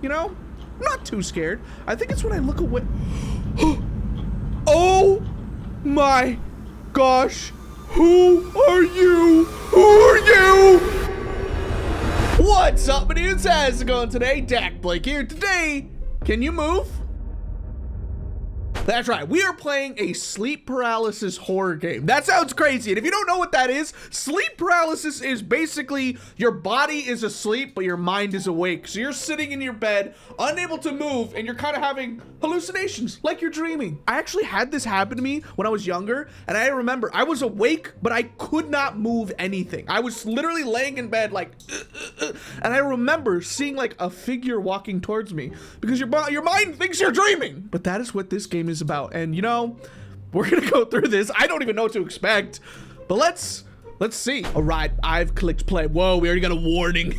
you know, I'm not too scared. I think it's when I look away. Oh my gosh. Who are you? Who are you? What's up, dudes? How's it going today? dakblake here. Today, can you move? That's right, we are playing a sleep paralysis horror game. That sounds crazy, and if you don't know what that is, sleep paralysis is basically your body is asleep, but your mind is awake. So you're sitting in your bed, unable to move, and you're kind of having hallucinations, like you're dreaming. I actually had this happen to me when I was younger, and I remember I was awake, but I could not move anything. I was literally laying in bed like, and I remember seeing like a figure walking towards me because your mind thinks you're dreaming. But that is what this game is about, and you know, we're gonna go through this. I don't even know what to expect, but let's see. All right, I've clicked play. Whoa, we already got a warning.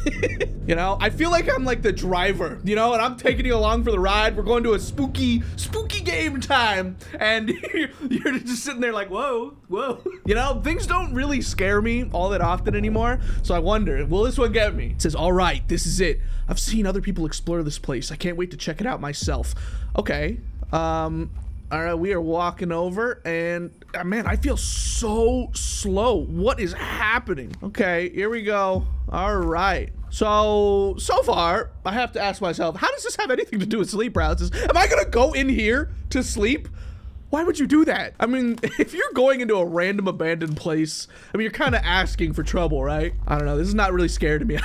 You know, I feel like I'm like the driver, you know, and I'm taking you along for the ride. We're going to a spooky game time, and you're just sitting there like, whoa. You know, things don't really scare me all that often anymore, so I wonder, will this one get me? It says, all right, this is it. I've seen other people explore this place. I can't wait to check it out myself. Okay, all right, we are walking over, and man, I feel so slow. What is happening? Okay, here we go. All right. So far, I have to ask myself, how does this have anything to do with sleep paralysis? Am I gonna go in here to sleep? Why would you do that? I mean, if you're going into a random abandoned place, I mean, you're kind of asking for trouble, right? I don't know. This is not really scary to me.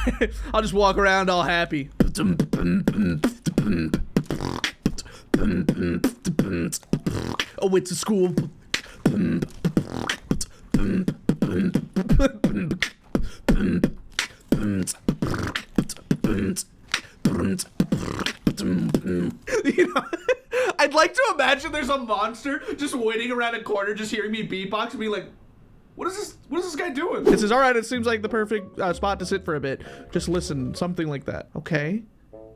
I'll just walk around all happy. Oh, it's a school. You know, I'd like to imagine there's a monster just waiting around a corner, just hearing me beatbox and be like, what is this guy doing? It says, all right, it seems like the perfect spot to sit for a bit. Just listen, something like that. Okay.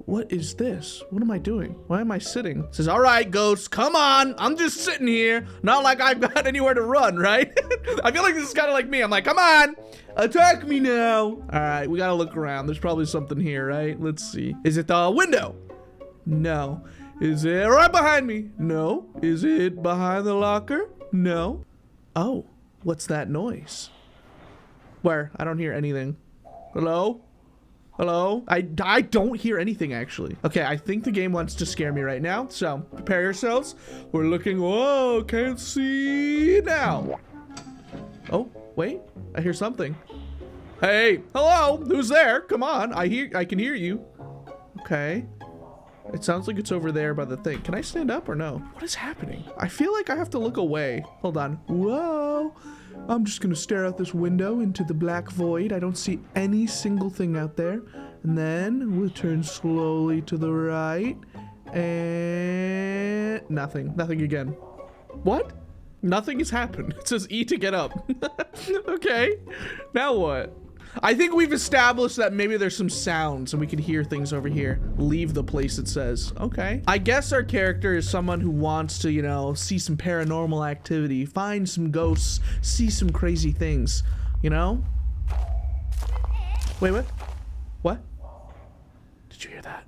What is this? What am I doing? Why am I sitting? It says, all right, ghost, come on. I'm just sitting here. Not like I've got anywhere to run, right? I feel like this is kind of like me. I'm like, come on, attack me now. All right, we gotta look around. There's probably something here, right? Let's see. Is it the window? No. Is it right behind me? No. Is it behind the locker? No. Oh, what's that noise? Where? I don't hear anything. Hello? Hello? I don't hear anything, actually. Okay, I think the game wants to scare me right now, so prepare yourselves. We're looking. Whoa, can't see now. Oh, wait, I hear something. Hey, hello, who's there? Come on, I can hear you. Okay. It sounds like it's over there by the thing. Can I stand up or no? What is happening? I feel like I have to look away. Hold on. Whoa. I'm just gonna stare out this window into the black void. I don't see any single thing out there. And then we'll turn slowly to the right. And nothing. Nothing again. What? Nothing has happened. It says E to get up. Okay. Now what? I think we've established that maybe there's some sounds and we can hear things over here. Leave the place, it says. Okay. I guess our character is someone who wants to, you know, see some paranormal activity, find some ghosts, see some crazy things, you know? Wait, what? What? Did you hear that?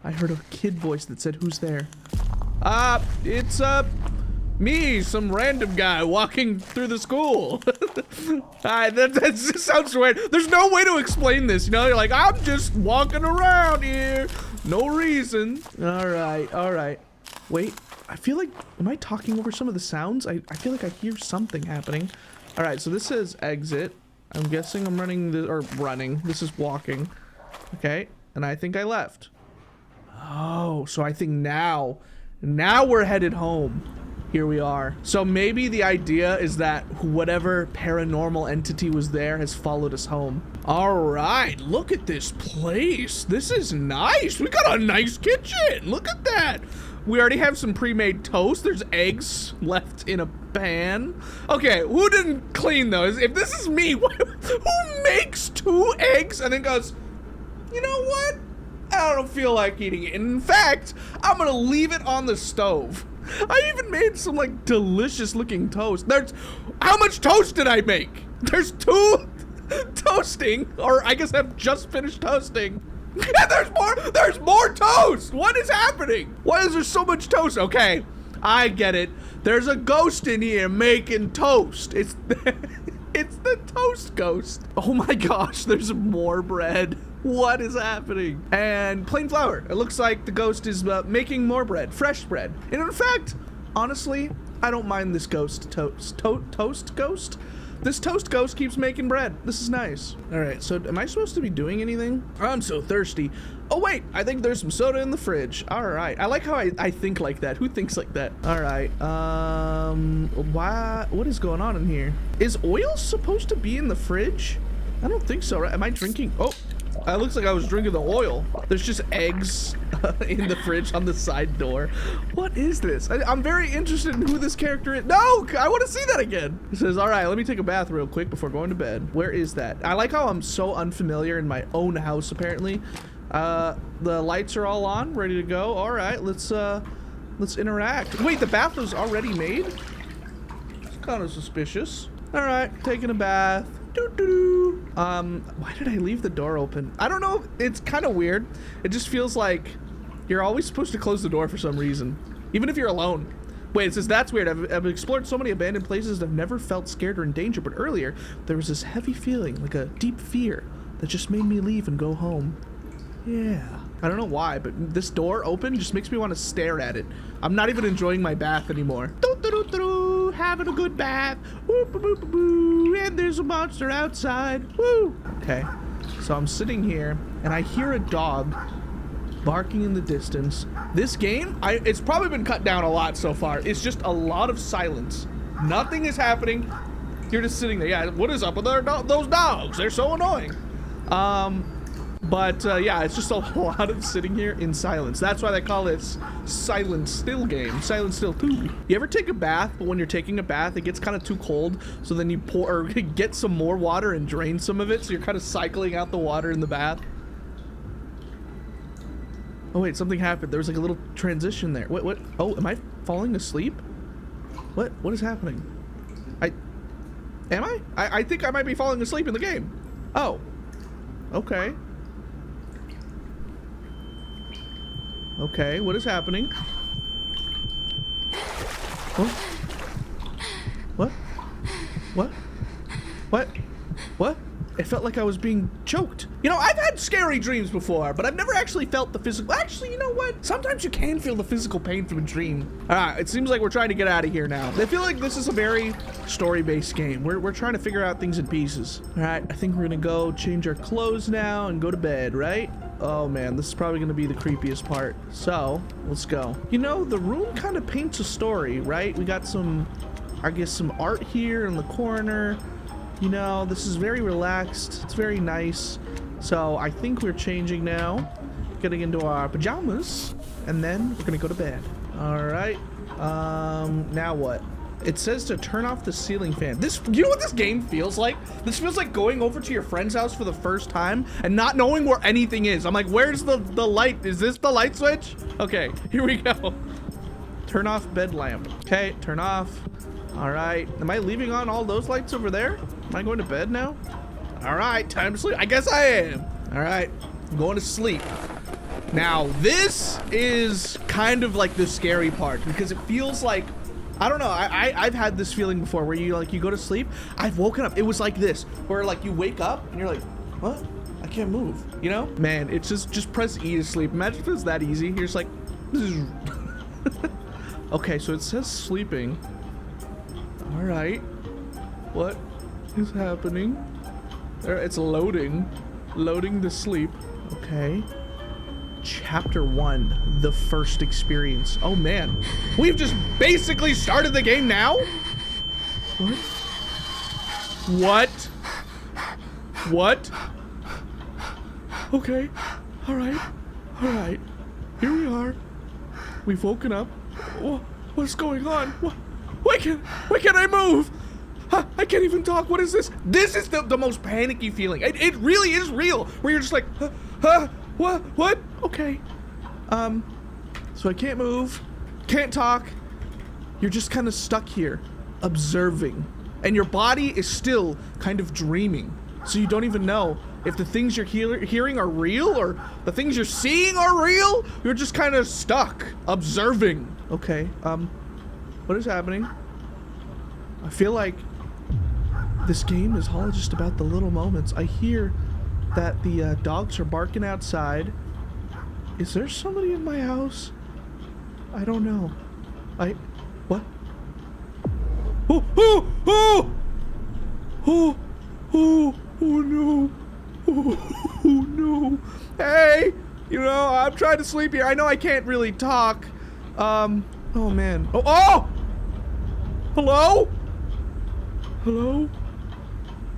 I heard a kid voice that said, who's there? It's, me, some random guy walking through the school. That just sounds weird. There's no way to explain this, you know? You're like, I'm just walking around here. No reason. All right. Wait, I feel like, am I talking over some of the sounds? I feel like I hear something happening. All right, so this says exit. I'm guessing I'm running. This is walking. Okay, and I think I left. Oh, so I think now we're headed home. Here we are. So maybe the idea is that whatever paranormal entity was there has followed us home. All right, look at this place. This is nice. We got a nice kitchen. Look at that. We already have some pre-made toast. There's eggs left in a pan. Okay, who didn't clean those? If this is me, who makes 2 eggs and then goes, you know what? I don't feel like eating it. And in fact, I'm gonna leave it on the stove. I even made some like delicious looking toast. How much toast did I make? There's 2 toasting, or I guess I've just finished toasting. And there's more toast. What is happening? Why is there so much toast? Okay, I get it. There's a ghost in here making toast. It's it's the toast ghost. Oh my gosh, there's more bread. What is happening? And plain flour. It looks like the ghost is making more bread, fresh bread. And in fact, honestly, I don't mind this ghost toast ghost. This toast ghost keeps making bread. This is nice. All right, so am I supposed to be doing anything? I'm so thirsty. Oh wait, I think there's some soda in the fridge. All right, I like how I think like that. Who thinks like that? All right, what is going on in here? Is oil supposed to be in the fridge? I don't think so, right? Am I drinking? Oh, it looks like I was drinking the oil. There's just eggs in the fridge on the side door. What is this? I'm very interested in who this character is. No, I want to see that again. It says, all right, let me take a bath real quick before going to bed. Where is that? I like how I'm so unfamiliar in my own house, apparently. The lights are all on, ready to go. All right, let's interact. Wait, the bath was already made? It's kind of suspicious. All right, taking a bath. Why did I leave the door open? I don't know. It's kind of weird. It just feels like you're always supposed to close the door for some reason, even if you're alone. Wait, it says that's weird. I've explored so many abandoned places and I've never felt scared or in danger, but earlier there was this heavy feeling, like a deep fear, that just made me leave and go home. Yeah. I don't know why, but this door open just makes me want to stare at it. I'm not even enjoying my bath anymore. Having a good bath. And there's a monster outside. Woo. Okay. So I'm sitting here and I hear a dog barking in the distance. This game, it's probably been cut down a lot so far. It's just a lot of silence. Nothing is happening. You're just sitting there. Yeah, what is up with those dogs? They're so annoying. But yeah, it's just a lot of sitting here in silence. That's why they call this Silent Still game. Silent Still 2. You ever take a bath, but when you're taking a bath, it gets kind of too cold, so then you pour or get some more water and drain some of it, so you're kind of cycling out the water in the bath. Oh wait, something happened. There was like a little transition there. What? Oh, am I falling asleep? What is happening? Am I? I think I might be falling asleep in the game. Oh. Okay. Okay, what is happening? What? What? What? What? What? It felt like I was being choked. You know, I've had scary dreams before, but I've never actually felt the physical. Actually, you know what? Sometimes you can feel the physical pain from a dream. It seems like we're trying to get out of here now. I feel like this is a very story-based game. We're trying to figure out things in pieces. All right, I think we're gonna go change our clothes now and go to bed, right? Oh man, this is probably gonna be the creepiest part. So, let's go. You know, the room kind of paints a story, right? We got some, I guess, some art here in the corner. You know, this is very relaxed. It's very nice. So I think we're changing now, getting into our pajamas, and then we're gonna go to bed. All right. Now what? It says to turn off the ceiling fan. You know what this game feels like? This feels like going over to your friend's house for the first time and not knowing where anything is. I'm like, where's the light? Is this the light switch? Okay, here we go. Turn off bed lamp. Okay, turn off. All right. Am I leaving on all those lights over there? Am I going to bed now? All right, time to sleep. I guess I am. All right, I'm going to sleep. Now, this is kind of like the scary part because it feels like, I don't know, I've had this feeling before where you go to sleep. I've woken up. It was like this, where like you wake up and you're like, what? I can't move, you know? Man, it's just press E to sleep. Imagine if it was that easy. You're just like, okay, so it says sleeping. All right, what is happening? There, it's loading to sleep. Okay. Chapter 1, the first experience. Oh man, we've just basically started the game now? What? What? Okay, all right. Here we are. We've woken up. What's going on? Why can't I move? I can't even talk. What is this? This is the most panicky feeling. It really is real. Where you're just like, what? Okay. So I can't move, can't talk. You're just kind of stuck here, observing. And your body is still kind of dreaming. So you don't even know if the things you're hearing are real or the things you're seeing are real. You're just kind of stuck observing. Okay, what is happening? I feel like this game is all just about the little moments. I hear that the dogs are barking outside. Is there somebody in my house? I don't know. What? Oh, oh, oh! Oh, oh, oh no. Oh, oh no. Hey, you know, I'm trying to sleep here. I know I can't really talk. Oh man. Oh, oh! Hello? Hello?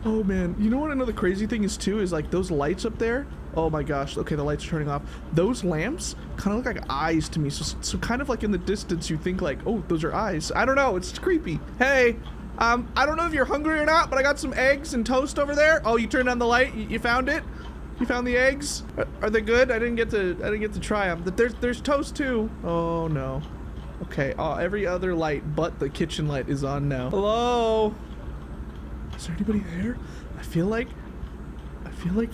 Oh man. You know what another crazy thing is too? Is like those lights up there. Oh my gosh. Okay, the lights are turning off. Those lamps kind of look like eyes to me. So kind of like in the distance you think like, oh, those are eyes. I don't know. It's creepy. Hey, I don't know if you're hungry or not, but I got some eggs and toast over there. Oh, you turned on the light. You found it? You found the eggs? Are they good? I didn't get to try them. There's toast too. Oh no. Okay. Every other light but the kitchen light is on now. Hello? Is there anybody there? I feel like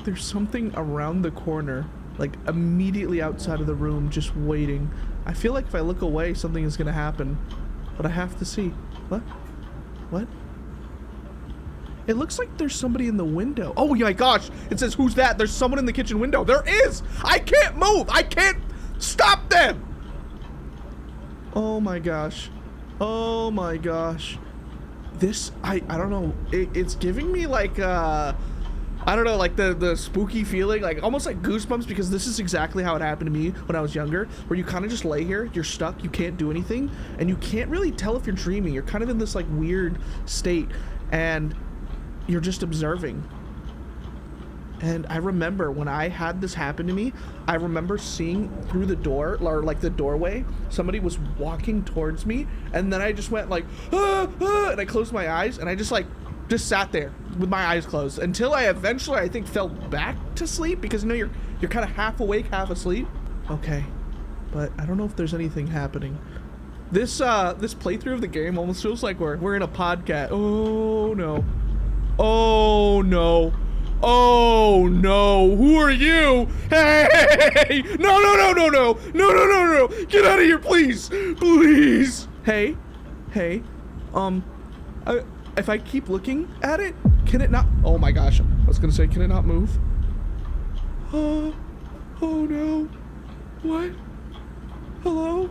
there's something around the corner, like immediately outside of the room, just waiting. I feel like if I look away, something is gonna happen, but I have to see. What? What? It looks like there's somebody in the window. Oh my gosh! It says, who's that? There's someone in the kitchen window. There is! I can't move! I can't stop them! Oh my gosh. Oh my gosh. This, I don't know. It's giving me like, I don't know, like the spooky feeling, like almost like goosebumps, because this is exactly how it happened to me when I was younger, where you kind of just lay here, you're stuck, you can't do anything, and you can't really tell if you're dreaming. You're kind of in this like weird state, and you're just observing. And I remember when I had this happen to me, I remember seeing through the door, or like the doorway, somebody was walking towards me, and then I just went like, ah, ah, and I closed my eyes, and I just sat there with my eyes closed until I eventually, I think, fell back to sleep, because you know you're kind of half awake, half asleep. Okay, but I don't know if there's anything happening. This playthrough of the game almost feels like we're in a podcast. Oh no. Oh no. Oh no, who are you? Hey! No, no, no, no, no! No, no, no, no! Get out of here, please! Please! Hey? Hey? If I keep looking at it, can it not? Oh my gosh, I was gonna say, can it not move? Oh no. What? Hello?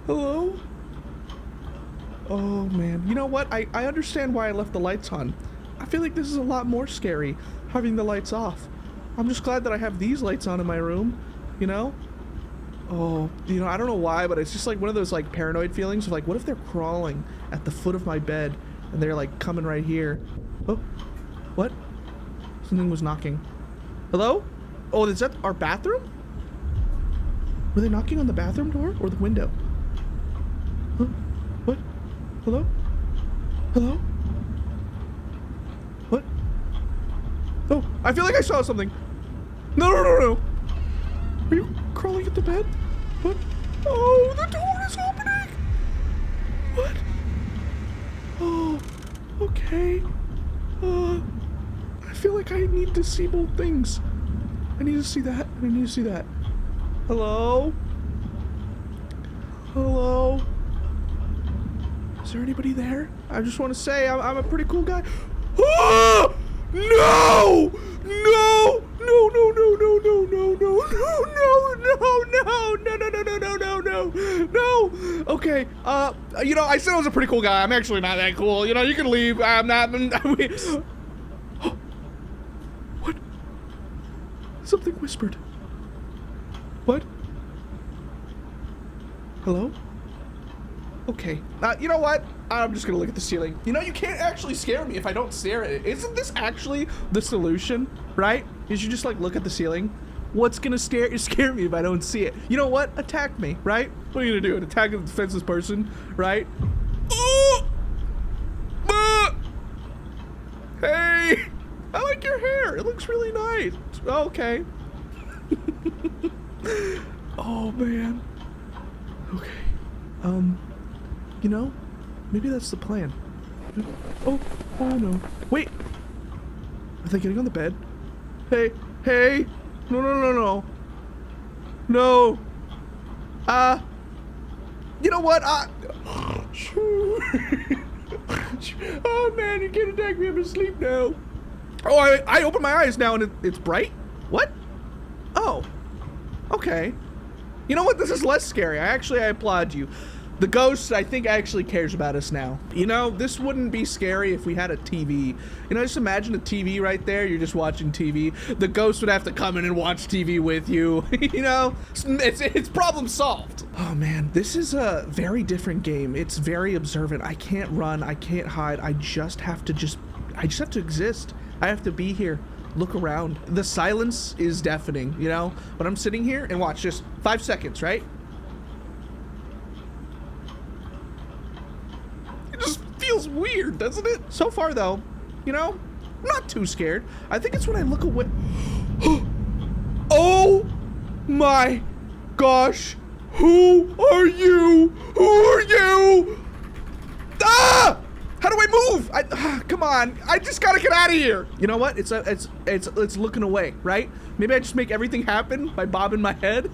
Hello? Oh man, you know what? I understand why I left the lights on. I feel like this is a lot more scary, having the lights off. I'm just glad that I have these lights on in my room, you know? Oh, you know, I don't know why, but it's just like one of those like paranoid feelings of like, what if they're crawling at the foot of my bed and they're like coming right here? Oh, what? Something was knocking. Hello? Oh, is that our bathroom? Were they knocking on the bathroom door or the window? Huh? What? Hello? Hello? What? Oh, I feel like I saw something. No, no, no, no. Are you crawling at the bed? What? Oh, the door is opening. What? Oh, okay. I feel like I need to see both things. I need to see that, and I need to see that. Hello? Hello? Is there anybody there? I just want to say I'm a pretty cool guy. Oh! No! No! No, no, no, no, no, no, no, no, no, no, no, no, no, no, no, no, no, no. Okay, you know, I said I was a pretty cool guy. I'm actually not that cool. You know, you can leave. I'm not. What? Something whispered. What? Hello? Okay, you know what? I'm just gonna look at the ceiling. You know, you can't actually scare me if I don't stare at it. Isn't this actually the solution, right? Is you just like look at the ceiling? What's gonna scare me if I don't see it? You know what? Attack me, right? What are you gonna do? An attack a defenseless person, right? Oh! Hey! I like your hair. It looks really nice. Okay. Oh man. Okay. You know, maybe that's the plan. Oh no. Wait. Are they getting on the bed? Hey, hey. No, no, no, no. No. You know what? Oh man, you can't attack me. I'm asleep now. Oh, I open my eyes now and it's bright? What? Oh. Okay. You know what? This is less scary. I applaud you. The ghost, I think, actually cares about us now. You know, this wouldn't be scary if we had a TV. You know, just imagine a TV right there. You're just watching TV. The ghost would have to come in and watch TV with you. You know, it's problem solved. Oh man, this is a very different game. It's very observant. I can't run. I can't hide. I just have to exist. I have to be here. Look around. The silence is deafening, you know? But I'm sitting here and watch, just 5 seconds, right? It just feels weird, doesn't it? So far though, you know, I'm not too scared. I think it's when I look away. Oh my gosh. Who are you? Who are you? Ah! How do I move? Come on, I just gotta get out of here. You know what? It's looking away, right? Maybe I just make everything happen by bobbing my head.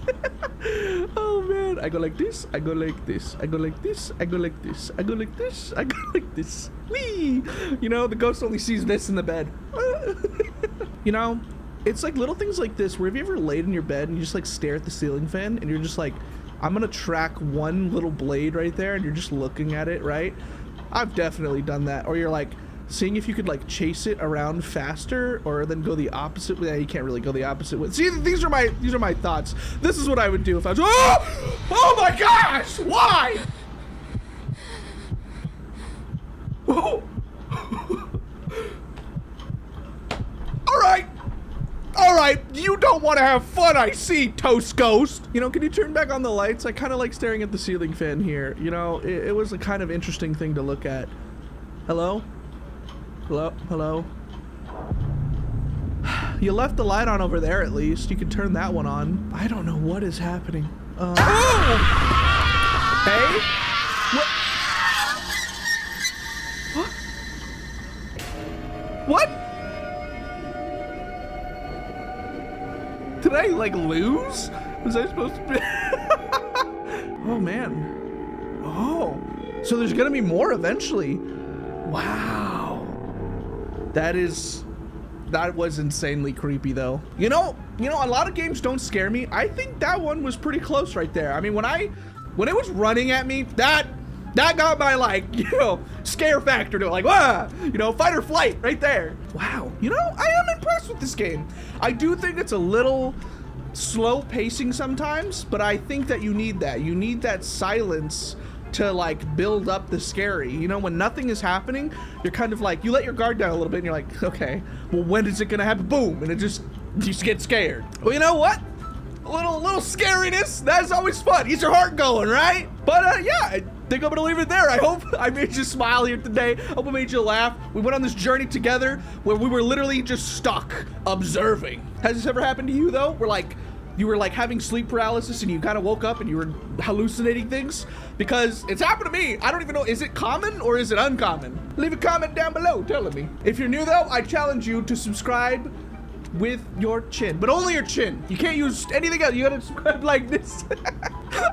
Oh man, I go like this, I go like this, I go like this, I go like this, I go like this, I go like this. Whee! You know, the ghost only sees this in the bed. You know, it's like little things like this where have you ever laid in your bed and you just like stare at the ceiling fan and you're just like, I'm gonna track one little blade right there and you're just looking at it, right? I've definitely done that. Or you're like seeing if you could like chase it around faster or then go the opposite way. Yeah, you can't really go the opposite way. See, these are my thoughts. This is what I would do if I was, oh my gosh, why? Whoa. All right, you don't want to have fun, I see, Toast Ghost. You know, can you turn back on the lights? I kind of like staring at the ceiling fan here. You know, it was a kind of interesting thing to look at. Hello? Hello? Hello? You left the light on over there at least. You could turn that one on. I don't know what is happening. Oh! Hey? What? What? Did I like lose? Was I supposed to be? Oh man. Oh, so there's gonna be more eventually. Wow. That was insanely creepy though. You know, a lot of games don't scare me. I think that one was pretty close right there. I mean, when it was running at me, that got my like, you know, scare factor to like, you know, fight or flight right there. Wow, you know, I am impressed with this game. I do think it's a little slow pacing sometimes, but I think that you need that. You need that silence to like build up the scary. You know, when nothing is happening, you're kind of like, you let your guard down a little bit and you're like, okay, well, when is it gonna happen? Boom, and you just get scared. Well, you know what? A little scariness, that's always fun. Gets your heart going, right? But yeah, I think I'm gonna leave it there. I hope I made you smile here today. I hope I made you laugh. We went on this journey together where we were literally just stuck observing. Has this ever happened to you though? You were like having sleep paralysis and you kind of woke up and you were hallucinating things? Because it's happened to me. I don't even know, is it common or is it uncommon? Leave a comment down below telling me. If you're new though, I challenge you to subscribe with your chin, but only your chin. You can't use anything else. You gotta subscribe like this.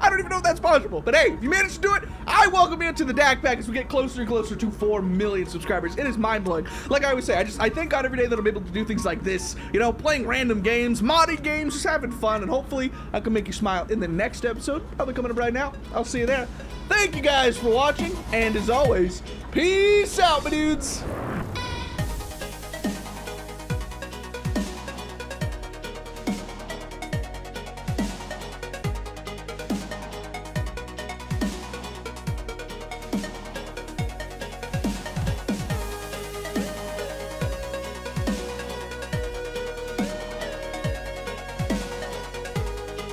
I don't even know if that's possible, but hey, if you managed to do it, I welcome you to the DAC pack as we get closer and closer to 4 million subscribers. It is mind-blowing. Like I always say, I thank God every day that I'm able to do things like this, you know, playing random games, modding games, just having fun, and hopefully I can make you smile in the next episode, probably coming up right now. I'll see you there. Thank you guys for watching, and as always, peace out, my dudes.